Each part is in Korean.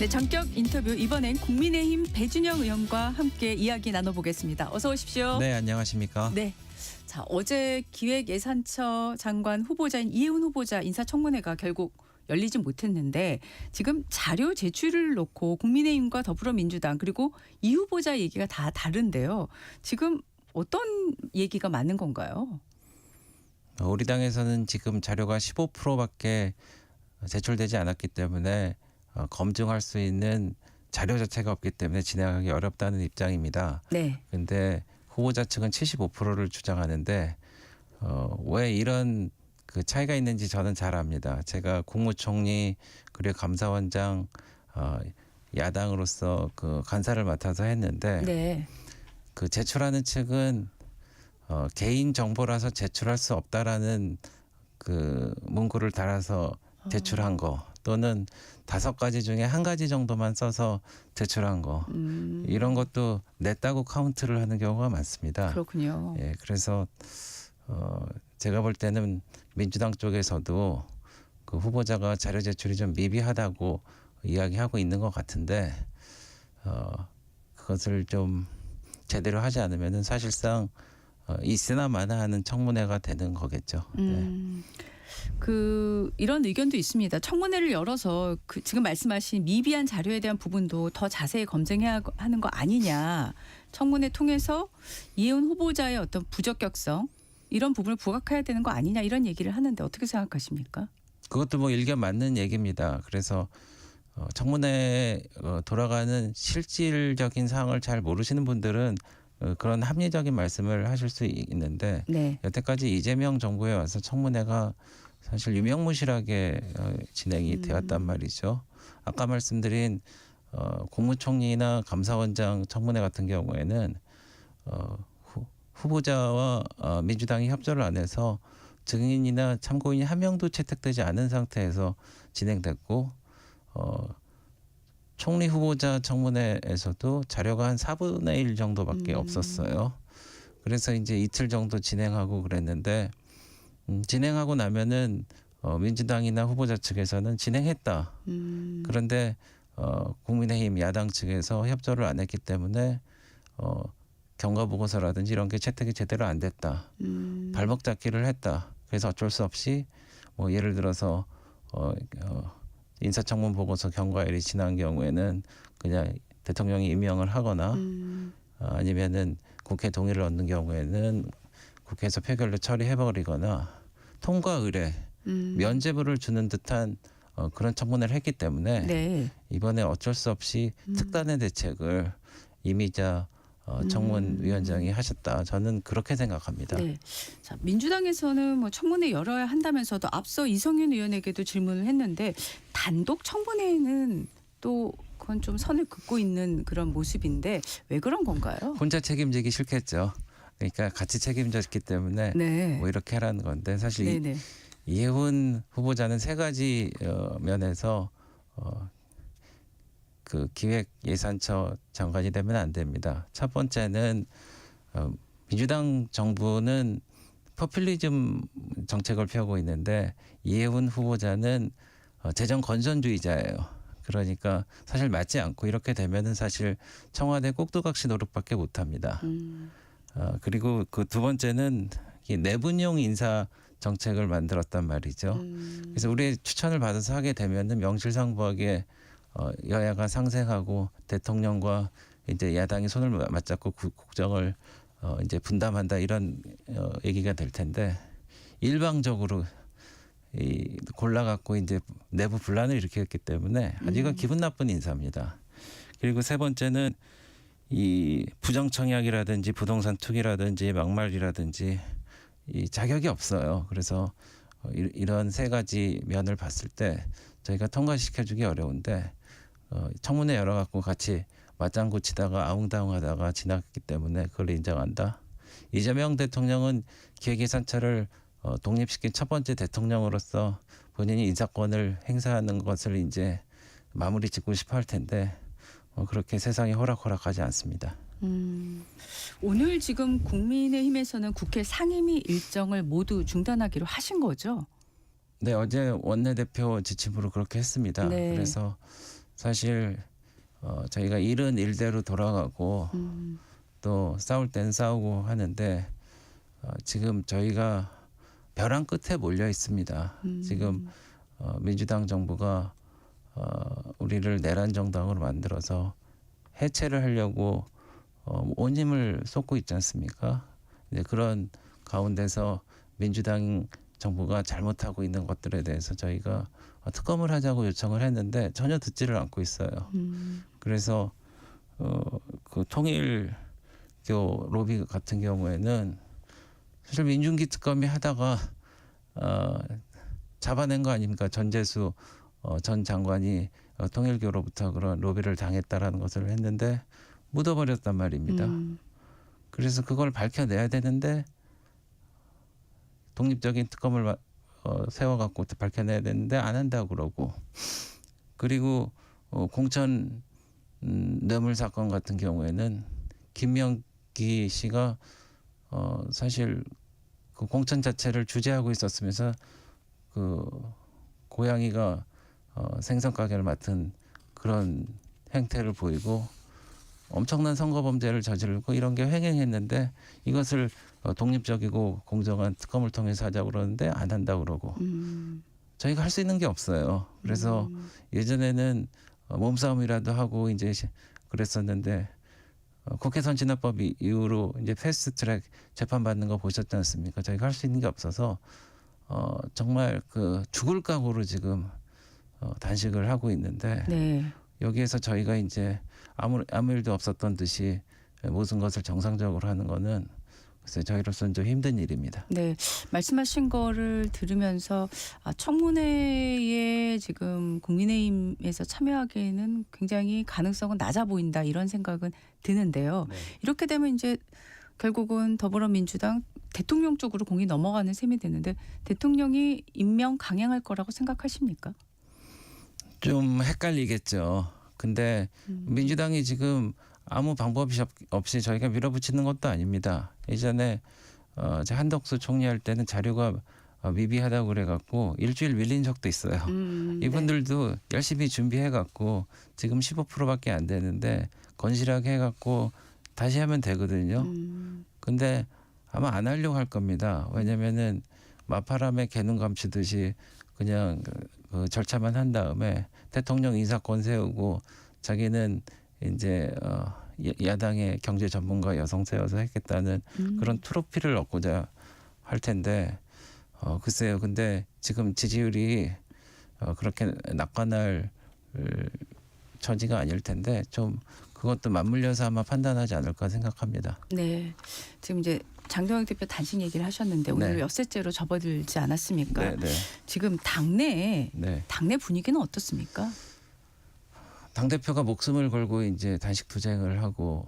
네, 전격 인터뷰 이번엔 국민의힘 배준영 의원과 함께 이야기 나눠보겠습니다. 어서 오십시오. 네, 안녕하십니까? 네. 자, 어제 기획예산처 장관 후보자인 이해훈 후보자 인사청문회가 결국 열리지 못했는데 지금 자료 제출을 놓고 국민의힘과 더불어민주당 그리고 이 후보자 얘기가 다 다른데요. 지금 어떤 얘기가 맞는 건가요? 우리 당에서는 지금 자료가 15%밖에 제출되지 않았기 때문에 검증할 수 있는 자료 자체가 없기 때문에 진행하기 어렵다는 입장입니다. 네. 그런데 후보자 측은 75%를 주장하는데 왜 이런 그 차이가 있는지 저는 잘 압니다. 제가 국무총리 그리고 감사원장 야당으로서 그 간사를 맡아서 했는데 네. 그 제출하는 측은 개인 정보라서 제출할 수 없다라는 그 문구를 달아서 제출한 거 또는 5가지 중에 1가지 정도만 써서 제출한 거 이런 것도 냈다고 카운트를 하는 경우가 많습니다. 그렇군요. 예, 그래서 제가 볼 때는 민주당 쪽에서도 그 후보자가 자료 제출이 좀 미비하다고 이야기하고 있는 것 같은데 그것을 좀 제대로 하지 않으면은 사실상 있으나 마나하는 청문회가 되는 거겠죠. 네. 이런 의견도 있습니다. 청문회를 열어서 지금 말씀하신 미비한 자료에 대한 부분도 더 자세히 검증해야 하는 거 아니냐. 청문회 통해서 이해훈 후보자의 어떤 부적격성 이런 부분을 부각해야 되는 거 아니냐 이런 얘기를 하는데 어떻게 생각하십니까? 그것도 뭐 일견 맞는 얘기입니다. 그래서 청문회에 돌아가는 실질적인 사항을 잘 모르시는 분들은 그런 합리적인 말씀을 하실 수 있는데 네. 여태까지 이재명 정부에 와서 청문회가 사실 유명무실하게 진행이 되었단 말이죠. 아까 말씀드린 국무총리나 감사원장 청문회 같은 경우에는 후보자와 민주당이 협조를 안 해서 증인이나 참고인이 한 명도 채택되지 않은 상태에서 진행됐고 총리 후보자 청문회에서도 자료가 한 4분의 1 정도밖에 없었어요. 그래서 이제 이틀 정도 진행하고 그랬는데 진행하고 나면은 민주당이나 후보자 측에서는 진행했다. 그런데 국민의힘 야당 측에서 협조를 안 했기 때문에 경과 보고서라든지 이런 게 채택이 제대로 안 됐다. 발목 잡기를 했다. 그래서 어쩔 수 없이 뭐 예를 들어서 인사청문 보고서 경과일이 지난 경우에는 그냥 대통령이 임명을 하거나 아니면은 국회 동의를 얻는 경우에는 국회에서 표결로 처리해버리거나 통과 의뢰, 면죄부를 주는 듯한 그런 청문회를 했기 때문에 네. 이번에 어쩔 수 없이 특단의 대책을 이미자 청문위원장이 하셨다. 저는 그렇게 생각합니다. 네. 자, 민주당에서는 뭐 청문회 열어야 한다면서도 앞서 이성윤 의원에게도 질문을 했는데 단독 청문회는 또 그건 좀 선을 긋고 있는 그런 모습인데 왜 그런 건가요? 혼자 책임지기 싫겠죠. 그러니까 같이 책임졌기 때문에 네. 뭐 이렇게 하라는 건데 사실 네네. 이해훈 후보자는 3가지 면에서 그 기획예산처 장관이 되면 안 됩니다. 첫 번째는 민주당 정부는 포퓰리즘 정책을 펴고 있는데 이해훈 후보자는 재정 건전주의자예요. 그러니까 사실 맞지 않고 이렇게 되면은 사실 청와대 꼭두각시 노릇밖에 못합니다. 그리고 그 두 번째는 이 내분용 인사 정책을 만들었단 말이죠. 그래서 우리의 추천을 받아서 하게 되면은 명실상부하게 여야가 상생하고 대통령과 이제 야당이 손을 맞잡고 국정을 이제 분담한다 이런 얘기가 될 텐데 일방적으로 골라갖고 이제 내부 분란을 일으켰기 때문에 아주 이건 기분 나쁜 인사입니다. 그리고 세 번째는 이 부정청약이라든지 부동산 투기라든지 막말이라든지 이 자격이 없어요. 그래서 이런 3가지 면을 봤을 때 저희가 통과시켜주기 어려운데 청문회 열어갖고 같이 맞장구 치다가 아웅다웅하다가 지났기 때문에 그걸 인정한다. 이재명 대통령은 기획예산처를 독립시킨 첫 번째 대통령으로서 본인이 인사권을 행사하는 것을 이제 마무리 짓고 싶어 할 텐데 그렇게 세상이 호락호락하지 않습니다. 오늘 지금 국민의힘에서는 국회 상임위 일정을 모두 중단하기로 하신 거죠? 네, 어제 원내대표 지침으로 그렇게 했습니다. 네. 그래서 사실 저희가 일은 일대로 돌아가고 또 싸울 땐 싸우고 하는데 지금 저희가 벼랑 끝에 몰려 있습니다. 지금 민주당 정부가 우리를 내란 정당으로 만들어서 해체를 하려고 온 힘을 쏟고 있지 않습니까? 이제 그런 가운데서 민주당 정부가 잘못하고 있는 것들에 대해서 저희가 특검을 하자고 요청을 했는데 전혀 듣지를 않고 있어요. 그래서 그 통일교 로비 같은 경우에는 사실 민중기 특검이 하다가 잡아낸 거 아닙니까? 전재수 전 장관이 통일교로부터 그런 로비를 당했다라는 것을 했는데 묻어버렸단 말입니다. 그래서 그걸 밝혀내야 되는데 독립적인 특검을 세워갖고 밝혀내야 되는데 안 한다고 그러고, 그리고 공천 뇌물 사건 같은 경우에는 김명기 씨가 사실 그 공천 자체를 주재하고 있었으면서 그 고양이가 생선 가게를 맡은 그런 행태를 보이고 엄청난 선거 범죄를 저지르고 이런 게 횡행했는데 이것을 독립적이고 공정한 특검을 통해서 하자고 그러는데 안 한다고 그러고 저희가 할 수 있는 게 없어요. 그래서 예전에는 몸싸움이라도 하고 이제 그랬었는데 국회선진화법 이후로 이제 패스트트랙 재판 받는 거 보셨지 않습니까? 저희가 할 수 있는 게 없어서 정말 그 죽을 각오로 지금 단식을 하고 있는데 네. 여기에서 저희가 이제 아무 일도 없었던 듯이 모든 것을 정상적으로 하는 거는 글쎄 저희로서는 좀 힘든 일입니다. 네, 말씀하신 거를 들으면서 청문회에 지금 국민의힘에서 참여하기에는 굉장히 가능성은 낮아 보인다 이런 생각은 드는데요. 네. 이렇게 되면 이제 결국은 더불어민주당 대통령 쪽으로 공이 넘어가는 셈이 되는데 대통령이 임명 강행할 거라고 생각하십니까? 좀 헷갈리겠죠. 근데 민주당이 지금 아무 방법이 없이 저희가 밀어붙이는 것도 아닙니다. 예전에 제 한덕수 총리할 때는 자료가 미비하다고 그래갖고 일주일 밀린 적도 있어요. 이분들도 열심히 준비해갖고 지금 15%밖에 안 되는데 건실하게 해갖고 다시 하면 되거든요. 근데 아마 안 하려고 할 겁니다. 왜냐면은 마파람에 개눈 감추듯이 그냥 그 절차만 한 다음에 대통령 인사권 세우고 자기는 이제 야당의 경제 전문가 여성 세워서 했겠다는 그런 트로피를 얻고자 할 텐데 글쎄요. 근데 지금 지지율이 그렇게 낙관할 처지가 아닐 텐데 좀 그것도 맞물려서 아마 판단하지 않을까 생각합니다. 네, 지금 이제 장경영 대표 단식 얘기를 하셨는데 오늘 네. 엿새째로 접어들지 않았습니까? 네, 네. 지금 당내 네. 분위기는 어떻습니까? 당 대표가 목숨을 걸고 이제 단식 투쟁을 하고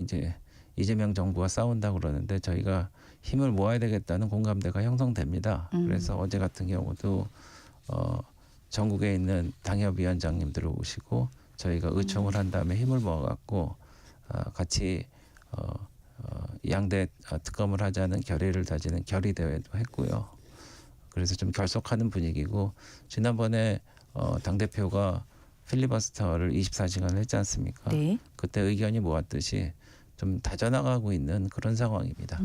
이제 이재명 정부와 싸운다고 그러는데 저희가 힘을 모아야 되겠다는 공감대가 형성됩니다. 그래서 어제 같은 경우도 전국에 있는 당협위원장님들을 오시고 저희가 의총을 한 다음에 힘을 모아갖고 같이 양대 특검을 하자는 결의를 다지는 결의 대회도 했고요. 그래서 좀 결속하는 분위기고 지난번에 당 대표가 필리버스터를 24시간 했지 않습니까? 네. 그때 의견이 모았듯이 좀 다져나가고 있는 그런 상황입니다.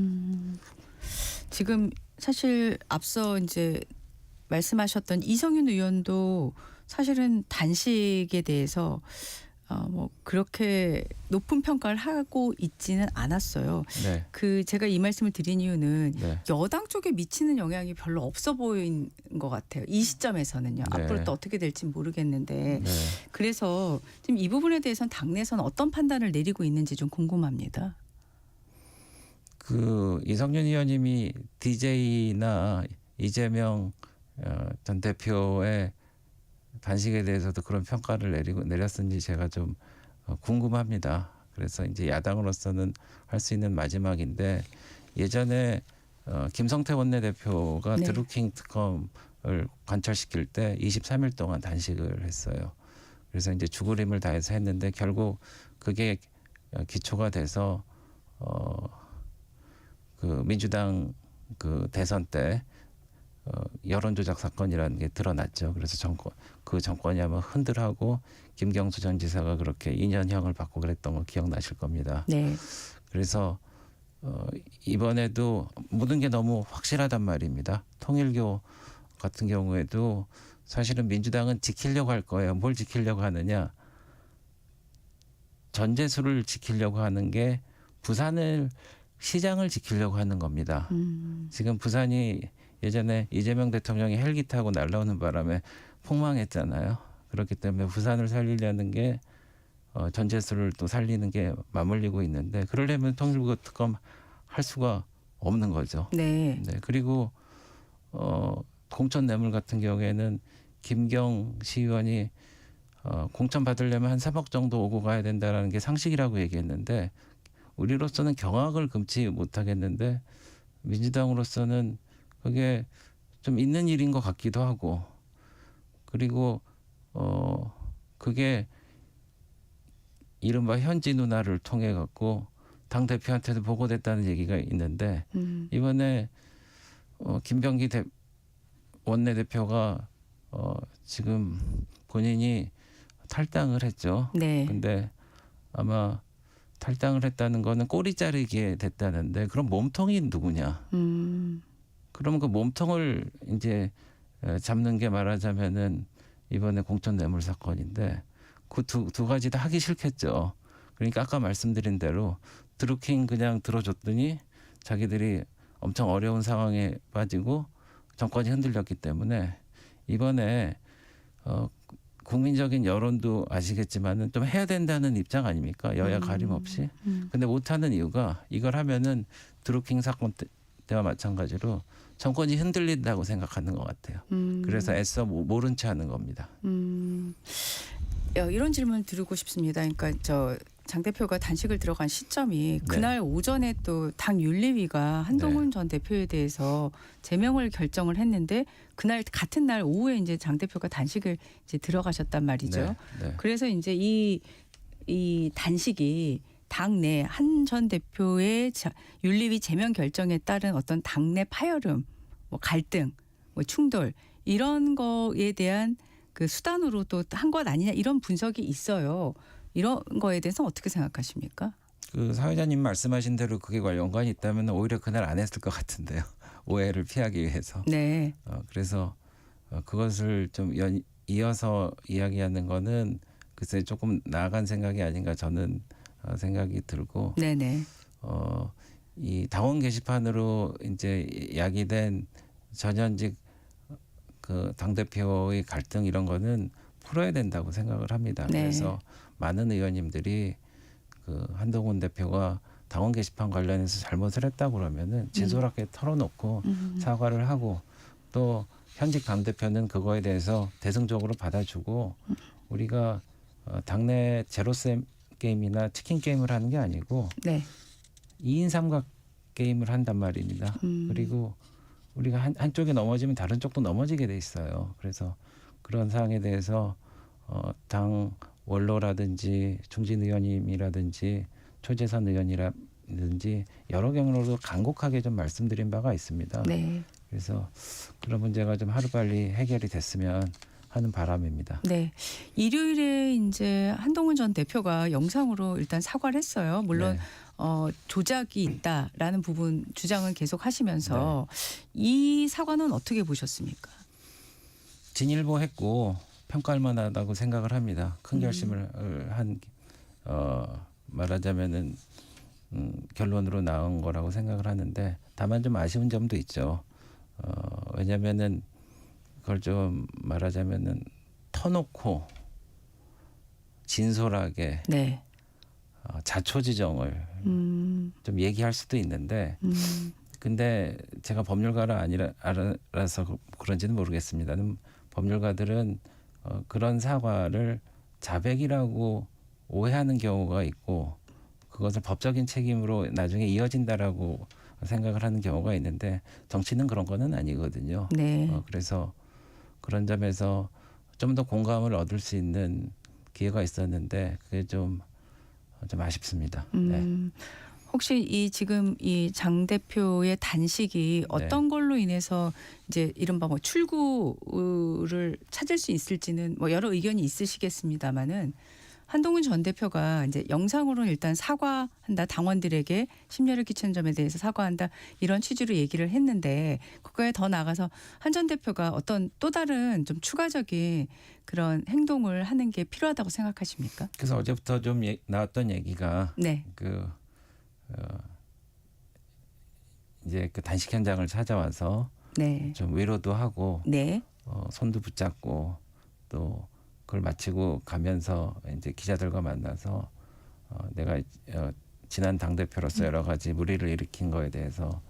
지금 사실 앞서 이제 말씀하셨던 이성윤 의원도 사실은 단식에 대해서 뭐 그렇게 높은 평가를 하고 있지는 않았어요. 네. 그 제가 이 말씀을 드린 이유는 네. 여당 쪽에 미치는 영향이 별로 없어 보인 것 같아요. 이 시점에서는요. 네. 앞으로 또 어떻게 될지 모르겠는데 네. 그래서 지금 이 부분에 대해서는 당내에서는 어떤 판단을 내리고 있는지 좀 궁금합니다. 그 이성윤 의원님이 DJ나 이재명 전 대표의 단식에 대해서도 그런 평가를 내렸는지 제가 좀 궁금합니다. 그래서 이제 야당으로서는 할 수 있는 마지막인데 예전에 김성태 원내대표가 네. 드루킹 특검을 관철시킬 때 23일 동안 단식을 했어요. 그래서 이제 죽을 힘을 다해서 했는데 결국 그게 기초가 돼서 그 민주당 그 대선 때 여론조작 사건이라는 게 드러났죠. 그래서 그 정권이 아마 흔들하고 김경수 전 지사가 그렇게 2년형을 받고 그랬던 거 기억나실 겁니다. 네. 그래서 이번에도 모든 게 너무 확실하단 말입니다. 통일교 같은 경우에도 사실은 민주당은 지키려고 할 거예요. 뭘 지키려고 하느냐? 전재수를 지키려고 하는 게 부산을 시장을 지키려고 하는 겁니다. 지금 부산이 예전에 이재명 대통령이 헬기 타고 날아오는 바람에 폭망했잖아요. 그렇기 때문에 부산을 살리려는 게 전재수를 또 살리는 게 맞물리고 있는데 그러려면 통일부 특검 할 수가 없는 거죠. 네. 네, 그리고 공천 뇌물 같은 경우에는 김경 시의원이 공천 받으려면 한 3억 정도 오고 가야 된다라는 게 상식이라고 얘기했는데 우리로서는 경악을 금치 못하겠는데 민주당으로서는 그게 좀 있는 일인 것 같기도 하고 그리고 그게 이른바 현지 누나를 통해 갖고 당 대표한테도 보고됐다는 얘기가 있는데 이번에 김병기 원내대표가 지금 본인이 탈당을 했죠. 네. 근데 아마 탈당을 했다는 거는 꼬리 자르기에 됐다는데 그럼 몸통이 누구냐? 그러면 그 몸통을 이제 잡는 게 말하자면은 이번에 공천 뇌물 사건인데 그 두 가지 다 하기 싫겠죠. 그러니까 아까 말씀드린 대로 드루킹 그냥 들어줬더니 자기들이 엄청 어려운 상황에 빠지고 정권이 흔들렸기 때문에 이번에 국민적인 여론도 아시겠지만은 좀 해야 된다는 입장 아닙니까? 여야 가림 없이. 근데 못하는 이유가 이걸 하면은 드루킹 사건 때와 마찬가지로 정권이 흔들린다고 생각하는 것 같아요. 그래서 애써 모른 채 하는 겁니다. 이런 질문 드리고 싶습니다. 그러니까 장 대표가 단식을 들어간 시점이 그날 오전에 또 당 윤리위가 한동훈 전 대표에 대해서 제명을 결정을 했는데 그날 같은 날 오후에 이제 장 대표가 단식을 이제 들어가셨단 말이죠. 그래서 이제 이 단식이 당내 한 전 대표의 윤리위 제명 결정에 따른 어떤 당내 파열음, 뭐 갈등, 뭐 충돌 이런 거에 대한 그 수단으로 또 한 것 아니냐 이런 분석이 있어요. 이런 거에 대해서 어떻게 생각하십니까? 그 사회자님 말씀하신 대로 그게 연관이 있다면 오히려 그날 안 했을 것 같은데요. 오해를 피하기 위해서. 네. 그래서 그것을 좀 이어서 이야기하는 거는 글쎄 조금 나아간 생각이 아닌가 저는 생각이 들고. 네네. 이 당원 게시판으로 이제 야기된 전현직 그 당대표의 갈등 이런 거는 풀어야 된다고 생각을 합니다. 네. 그래서 많은 의원님들이 그 한동훈 대표가 당원 게시판 관련해서 잘못을 했다고 그러면은 진솔하게 털어놓고 사과를 하고 또 현직 당대표는 그거에 대해서 대승적으로 받아주고 우리가 당내 제로섬 게임이나 치킨 게임을 하는 게 아니고 네. 2인 삼각 게임을 한단 말입니다. 그리고 우리가 한쪽이 넘어지면 다른 쪽도 넘어지게 돼 있어요. 그래서 그런 사항에 대해서 당 원로라든지 중진 의원님이라든지 초재선 의원이라든지 여러 경로로 간곡하게 좀 말씀드린 바가 있습니다. 네. 그래서 그런 문제가 좀 하루빨리 해결이 됐으면 하는 바람입니다. 네. 일요일에 이제 한동훈 전 대표가 영상으로 일단 사과를 했어요. 물론 조작이 있다라는 부분 주장은 계속 하시면서 이 사과는 어떻게 보셨습니까? 진일보했고 평가할 만하다고 생각을 합니다. 큰 결심을 한 말하자면은 결론으로 나온 거라고 생각을 하는데 다만 좀 아쉬운 점도 있죠. 왜냐면은 그걸 좀 말하자면은 터놓고 진솔하게 네. 자초지정을 좀 얘기할 수도 있는데 근데 제가 법률가라 아니라서 그런지는 모르겠습니다. 법률가들은 그런 사과를 자백이라고 오해하는 경우가 있고 그것을 법적인 책임으로 나중에 이어진다라고 생각을 하는 경우가 있는데 정치는 그런 거는 아니거든요. 네. 그래서 그런 점에서 좀 더 공감을 얻을 수 있는 기회가 있었는데 그게 좀 아쉽습니다. 네. 혹시 이 지금 이 장 대표의 단식이 어떤 걸로 인해서 이제 이른바 뭐 출구를 찾을 수 있을지는 뭐 여러 의견이 있으시겠습니다마는 한동훈 전 대표가 이제 영상으로는 일단 사과한다, 당원들에게 심려를 끼친 점에 대해서 사과한다, 이런 취지로 얘기를 했는데 그거에 더 나아가서 한 전 대표가 어떤 또 다른 좀 추가적인 그런 행동을 하는 게 필요하다고 생각하십니까? 그래서 어제부터 좀 나왔던 얘기가 네. 이제 그 단식 현장을 찾아와서 네. 좀 위로도 하고 네. 손도 붙잡고 또 그걸 마치고 가면서 이제 기자들과 만나서 내가 지난 당 대표로서 여러 가지 무리를 일으킨 거에 대해서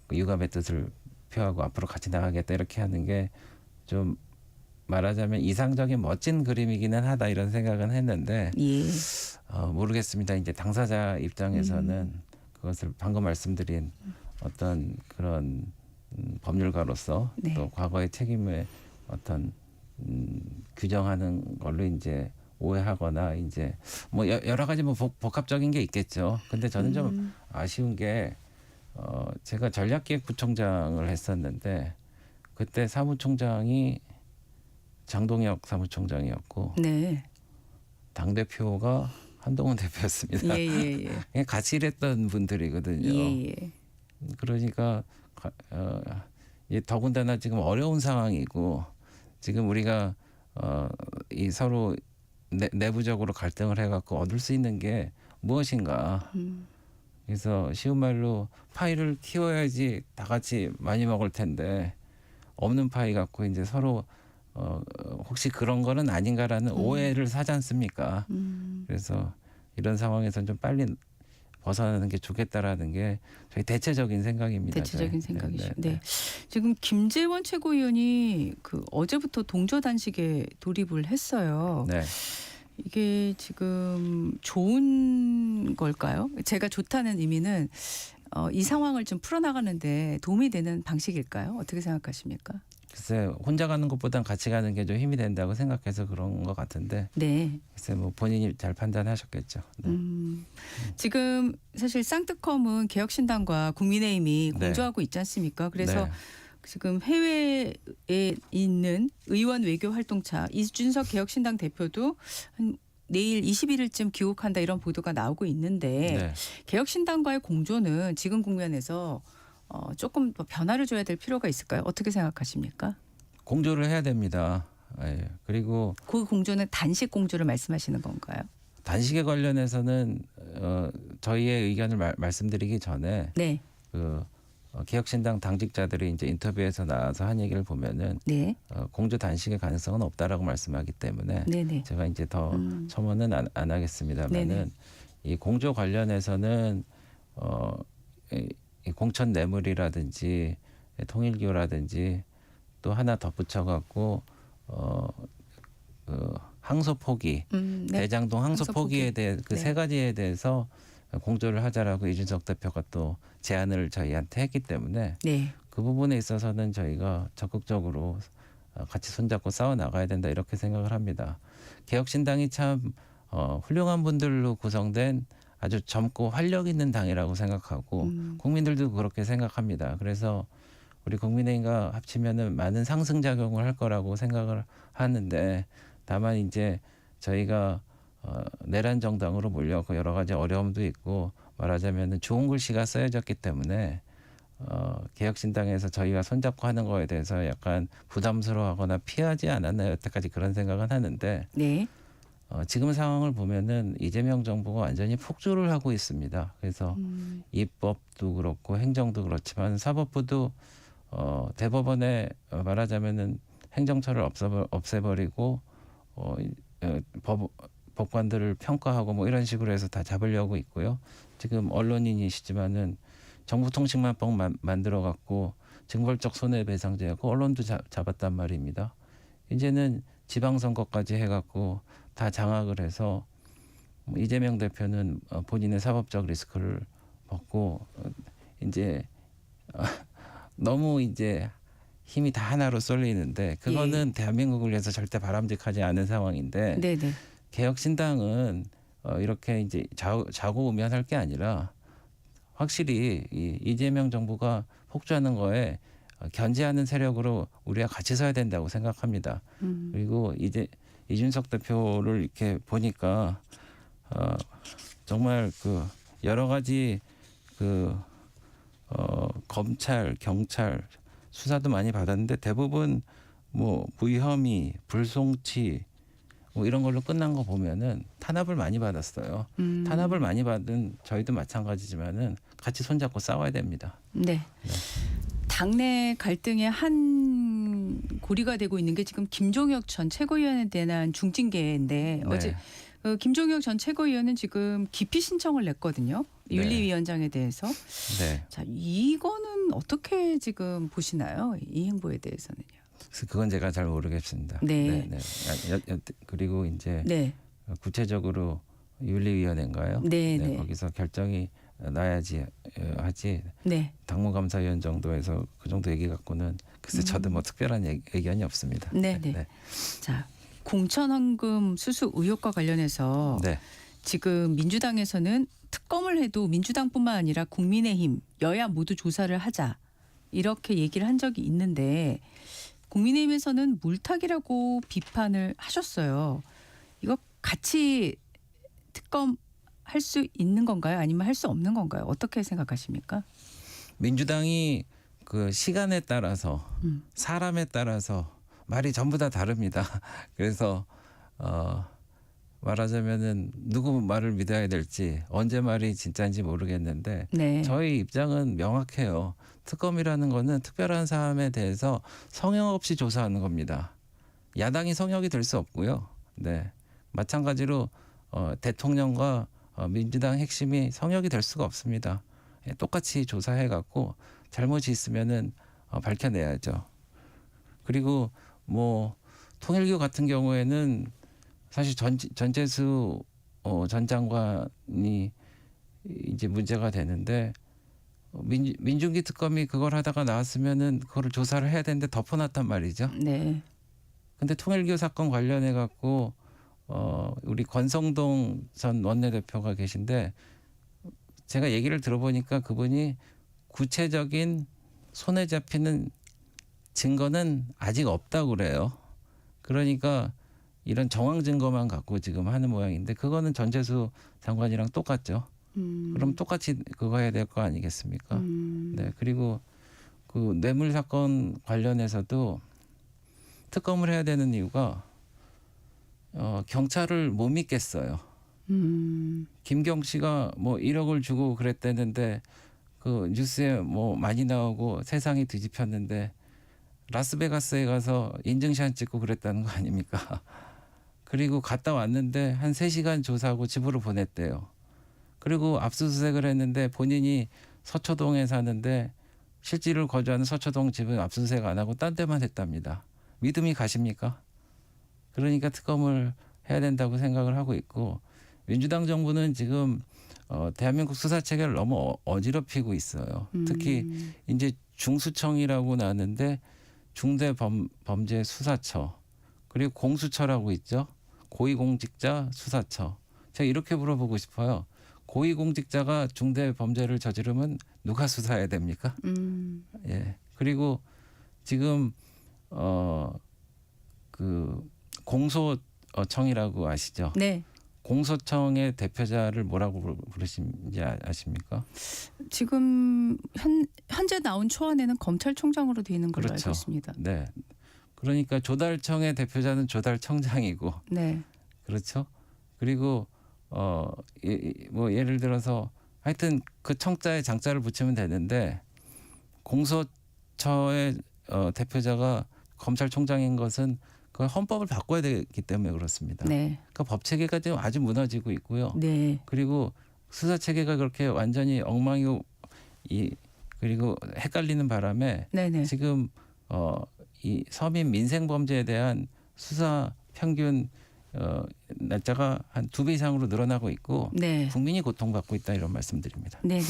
그 유감의 뜻을 표하고 앞으로 같이 나가겠다, 이렇게 하는 게 좀 말하자면 이상적인 멋진 그림이기는 하다, 이런 생각은 했는데 예. 모르겠습니다. 이제 당사자 입장에서는 그것을 방금 말씀드린 어떤 그런 법률가로서 네. 또 과거의 책임을 어떤 규정하는 걸로 이제 오해하거나 이제 뭐 여러 가지 뭐 복합적인 게 있겠죠. 근데 저는 좀 아쉬운 게 제가 전략기획부총장을 했었는데 그때 사무총장이 장동혁 사무총장이었고 네. 당 대표가 한동훈 대표였습니다. 예. 그냥 같이 일했던 분들이거든요. 예. 그러니까 더군다나 지금 어려운 상황이고 지금 우리가 이 서로 내부적으로 갈등을 해갖고 얻을 수 있는 게 무엇인가. 그래서 쉬운 말로 파이를 키워야지 다 같이 많이 먹을 텐데 없는 파이 갖고 이제 서로 혹시 그런 거는 아닌가라는 오해를 사지 않습니까? 그래서 이런 상황에서는 좀 빨리 벗어나는 게 좋겠다라는 게 저희 대체적인 생각입니다. 대체적인 생각이죠. 네. 지금 김재원 최고위원이 그 어제부터 동조 단식에 돌입을 했어요. 네. 이게 지금 좋은 걸까요? 제가 좋다는 의미는 이 상황을 좀 풀어나가는데 도움이 되는 방식일까요? 어떻게 생각하십니까? 글쎄 혼자 가는 것보단 같이 가는 게 좀 힘이 된다고 생각해서 그런 것 같은데. 네. 글쎄 뭐 본인이 잘 판단하셨겠죠. 네. 지금 사실 쌍특검은 개혁신당과 국민의힘이 네. 공조하고 있지 않습니까? 그래서 네. 지금 해외에 있는 의원 외교 활동차 이준석 개혁신당 대표도 한 내일 21일쯤 귀국한다, 이런 보도가 나오고 있는데 네. 개혁신당과의 공조는 지금 국면에서 조금 더 변화를 줘야 될 필요가 있을까요? 어떻게 생각하십니까? 공조를 해야 됩니다. 예. 그리고 그 공조는 단식 공조를 말씀하시는 건가요? 단식에 관련해서는 저희의 의견을 말씀드리기 전에 네. 개혁신당 당직자들이 이제 인터뷰에서 나와서 한 얘기를 보면은 네. 공조 단식의 가능성은 없다라고 말씀하기 때문에 네네. 제가 이제 더 첨언은 안 하겠습니다만은 네네. 이 공조 관련해서는 이 공천 뇌물이라든지 통일교라든지 또 하나 덧붙여 갖고 항소 포기, 네. 대장동 항소 항소 포기에 포기. 대해 그 네. 세 가지에 대해서 공조를 하자라고 이준석 대표가 또 제안을 저희한테 했기 때문에 네. 그 부분에 있어서는 저희가 적극적으로 같이 손잡고 싸워 나가야 된다, 이렇게 생각을 합니다. 개혁신당이 참 훌륭한 분들로 구성된 아주 젊고 활력 있는 당이라고 생각하고 국민들도 그렇게 생각합니다. 그래서 우리 국민의힘과 합치면은 많은 상승작용을 할 거라고 생각을 하는데 다만 이제 저희가 내란 정당으로 몰려고 여러 가지 어려움도 있고 말하자면은 좋은 글씨가 써여졌기 때문에 개혁신당에서 저희가 손잡고 하는 거에 대해서 약간 부담스러워하거나 피하지 않았나요? 여태까지 그런 생각은 하는데 네. 지금 상황을 보면은 이재명 정부가 완전히 폭주를 하고 있습니다. 그래서 입법도 그렇고 행정도 그렇지만 사법부도 대법원에 말하자면은 행정처를 없애버리고 법관들을 평가하고 뭐 이런 식으로 해서 다 잡으려고 있고요. 지금 언론인이시지만은 정보통신망법 만들어 갖고 징벌적 손해배상제하고 언론도 잡았단 말입니다. 이제는 지방선거까지 해갖고 다 장악을 해서 이재명 대표는 본인의 사법적 리스크를 벗고 이제 너무 이제 힘이 다 하나로 쏠리는데 그거는 대한민국을 위해서 절대 바람직하지 않은 상황인데 네네. 개혁신당은 이렇게 이제 좌고우면할 게 아니라 확실히 이 이재명 정부가 폭주하는 거에 견제하는 세력으로 우리가 같이 서야 된다고 생각합니다. 그리고 이제 이준석 대표를 이렇게 보니까 정말 그 여러 가지 검찰, 경찰 수사도 많이 받았는데 대부분 뭐 무혐의, 불송치 뭐 이런 걸로 끝난 거 보면은 탄압을 많이 받았어요. 탄압을 많이 받은 저희도 마찬가지지만은 같이 손잡고 싸워야 됩니다. 네. 당내 갈등의 한 고리가 되고 있는 게 지금 김종혁 전 최고위원에 대한 중징계인데 어제 김종혁 전 최고위원은 지금 기피 신청을 냈거든요. 윤리위원장에 대해서. 네. 자, 이거는 어떻게 지금 보시나요? 이 행보에 대해서는요. 그건 제가 잘 모르겠습니다. 네. 그리고 이제 네. 구체적으로 윤리위원회인가요? 네. 거기서 결정이 나야지 하지. 네. 당무감사위원 정도에서 그 정도 얘기 갖고는 글쎄 저도 뭐 특별한 의견이 없습니다. 네. 자, 공천헌금 수수 의혹과 관련해서 네. 지금 민주당에서는 특검을 해도 민주당뿐만 아니라 국민의힘, 여야 모두 조사를 하자 이렇게 얘기를 한 적이 있는데 국민의힘에서는 물타기라고 비판을 하셨어요. 이거 같이 특검 할 수 있는 건가요? 아니면 할 수 없는 건가요? 어떻게 생각하십니까? 민주당이 그 시간에 따라서 사람에 따라서 말이 전부 다 다릅니다. 그래서 말하자면은 누구 말을 믿어야 될지 언제 말이 진짜인지 모르겠는데 네. 저희 입장은 명확해요. 특검이라는 거는 특별한 사람에 대해서 성역 없이 조사하는 겁니다. 야당이 성역이 될 수 없고요. 네. 마찬가지로 대통령과 민주당 핵심이 성역이 될 수가 없습니다. 똑같이 조사해 갖고 잘못이 있으면은 밝혀내야죠. 그리고 뭐 통일교 같은 경우에는 사실 전재수 전 장관이 이제 문제가 되는데 민중기 특검이 그걸 하다가 나왔으면은 그거를 조사를 해야 되는데 덮어놨단 말이죠. 네. 근데 통일교 사건 관련해 갖고 우리 권성동 전 원내대표가 계신데 제가 얘기를 들어보니까 그분이 구체적인 손에 잡히는 증거는 아직 없다고 그래요. 그러니까 이런 정황 증거만 갖고 지금 하는 모양인데 그거는 전재수 장관이랑 똑같죠. 그럼 똑같이 그거 해야 될 거 아니겠습니까? 네. 그리고 그 뇌물 사건 관련해서도 특검을 해야 되는 이유가 경찰을 못 믿겠어요. 김경 씨가 뭐 1억을 주고 그랬다는데 그 뉴스에 뭐 많이 나오고 세상이 뒤집혔는데 라스베가스에 가서 인증샷 찍고 그랬다는 거 아닙니까? 그리고 갔다 왔는데 한 3시간 조사하고 집으로 보냈대요. 그리고 압수수색을 했는데 본인이 서초동에 사는데 실제로 거주하는 서초동 집은 압수수색 안 하고 딴 데만 했답니다. 믿음이 가십니까? 그러니까 특검을 해야 된다고 생각을 하고 있고 민주당 정부는 지금 대한민국 수사 체계를 너무 어지럽히고 있어요. 특히 이제 중수청이라고 나왔는데 중대범죄수사처 그리고 공수처라고 있죠. 고위공직자 수사처. 제가 이렇게 물어보고 싶어요. 고위공직자가 중대범죄를 저지르면 누가 수사해야 됩니까? 예. 그리고 지금 그 공소청이라고 아시죠? 네. 공소청의 대표자를 뭐라고 부르시는지 아십니까? 지금 현재 나온 초안에는 검찰총장으로 되어 있는 걸로 그렇죠. 알고 있습니다. 네. 그러니까 조달청의 대표자는 조달청장이고, 네. 그렇죠. 그리고 뭐 예를 들어서 하여튼 그 청자에 장자를 붙이면 되는데 공소처의 대표자가 검찰총장인 것은 그 헌법을 바꿔야 되기 때문에 그렇습니다. 네. 그러니까 법 체계가 지금 아주 무너지고 있고요. 네. 그리고 수사 체계가 그렇게 완전히 엉망이고 그리고 헷갈리는 바람에 네네. 지금 이 서민 민생 범죄에 대한 수사 평균 날짜가 한 2배 이상으로 늘어나고 있고 네. 국민이 고통받고 있다 이런 말씀드립니다. 네네.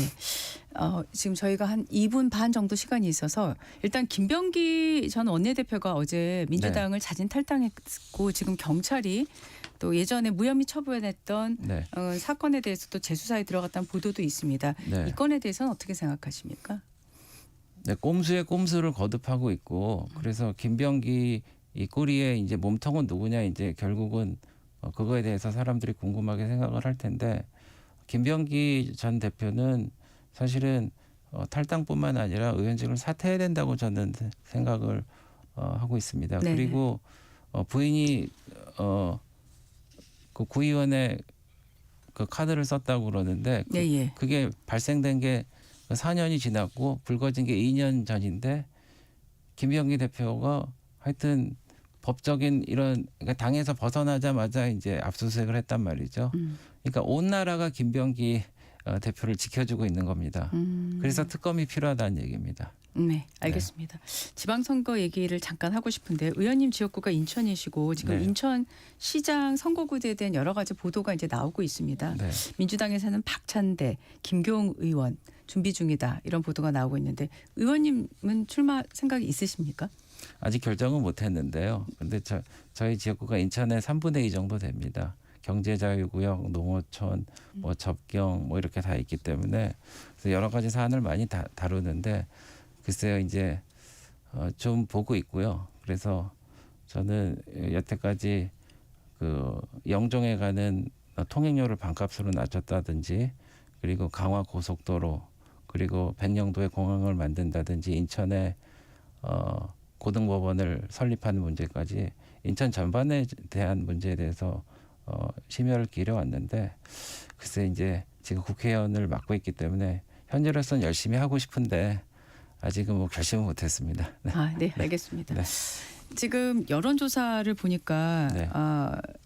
지금 저희가 한 2분 반 정도 시간이 있어서 일단 김병기 전 원내대표가 어제 민주당을 자진 탈당했고 지금 경찰이 또 예전에 무혐의 처분했던 네. 사건에 대해서 또 재수사에 들어갔다는 보도도 있습니다. 네. 이 건에 대해서는 어떻게 생각하십니까? 네, 꼼수에 꼼수를 거듭하고 있고 그래서 김병기 이 꼬리에 이제 몸통은 누구냐 이제 결국은 그거에 대해서 사람들이 궁금하게 생각을 할 텐데 김병기 전 대표는 사실은 탈당뿐만 아니라 의원직을 사퇴해야 된다고 저는 생각을 하고 있습니다. 네네. 그리고 부인이 그 구의원에 그 카드를 썼다고 그러는데 예, 예. 그게 발생된 게 4년이 지났고 불거진 게 2년 전인데 김병기 대표가 하여튼 법적인 이런 그러니까 당에서 벗어나자마자 이제 압수수색을 했단 말이죠. 그러니까 온 나라가 김병기 대표를 지켜주고 있는 겁니다. 그래서 특검이 필요하다는 얘기입니다. 네, 알겠습니다. 지방선거 얘기를 잠깐 하고 싶은데 의원님 지역구가 인천이시고 지금 네. 인천시장 선거구에 대한 여러 가지 보도가 이제 나오고 있습니다. 네. 민주당에서는 박찬대, 김교웅 의원 준비 중이다 이런 보도가 나오고 있는데 의원님은 출마 생각이 있으십니까? 아직 결정은 못했는데요. 근데 저희 지역구가 인천의 3분의 2 정도 됩니다. 경제자유구역, 농어촌, 뭐 접경 뭐 이렇게 다 있기 때문에 그래서 여러 가지 사안을 많이 다루는데 글쎄요 이제 좀 보고 있고요. 그래서 저는 여태까지 그 영종에 가는 통행료를 반값으로 낮췄다든지 그리고 강화 고속도로 그리고 백령도에 공항을 만든다든지 인천에 고등법원을 설립하는 문제까지 인천 전반에 대한 문제에 대해서 심혈을 기울여왔는데 글쎄 이제 지금 국회의원을 맡고 있기 때문에 현재로서는 열심히 하고 싶은데 아직은 뭐 결심은 못했습니다. 네. 네, 알겠습니다. 네. 지금 여론조사를 보니까 네.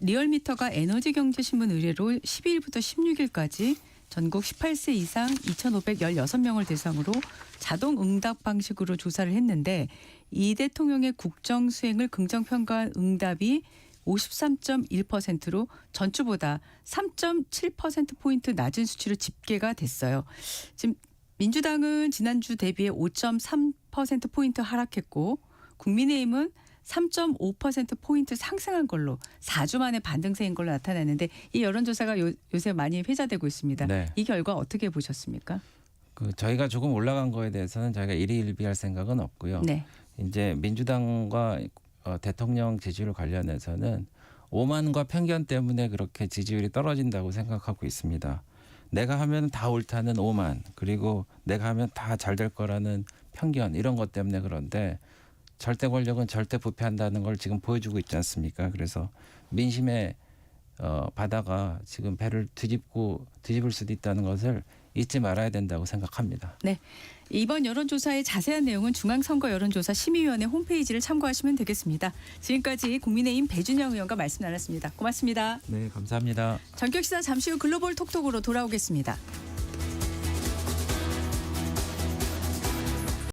리얼미터가 에너지경제신문 의뢰로 12일부터 16일까지 전국 18세 이상 2,516명을 대상으로 자동 응답 방식으로 조사를 했는데 이 대통령의 국정 수행을 긍정평가한 응답이 53.1%로 전주보다 3.7%포인트 낮은 수치로 집계가 됐어요. 지금 민주당은 지난주 대비해 5.3%포인트 하락했고 국민의힘은 3.5%포인트 상승한 걸로 4주 만에 반등세인 걸로 나타났는데 이 여론조사가 요새 많이 회자되고 있습니다. 네. 이 결과 어떻게 보셨습니까? 저희가 조금 올라간 거에 대해서는 저희가 일희일비할 생각은 없고요. 네. 이제 민주당과 대통령 지지율 관련해서는 오만과 편견 때문에 그렇게 지지율이 떨어진다고 생각하고 있습니다. 내가 하면 다 옳다는 오만 그리고 내가 하면 다 잘 될 거라는 편견 이런 것 때문에 그런데 절대 권력은 절대 부패한다는 걸 지금 보여주고 있지 않습니까? 그래서 민심의 바다가 지금 배를 뒤집을 수도 있다는 것을 잊지 말아야 된다고 생각합니다. 네. 이번 여론조사의 자세한 내용은 중앙선거 여론조사 심의위원회 홈페이지를 참고하시면 되겠습니다. 지금까지 국민의힘 배준영 의원과 말씀 나눴습니다. 고맙습니다. 네, 감사합니다. 전격시사 잠시 후 글로벌 톡톡으로 돌아오겠습니다.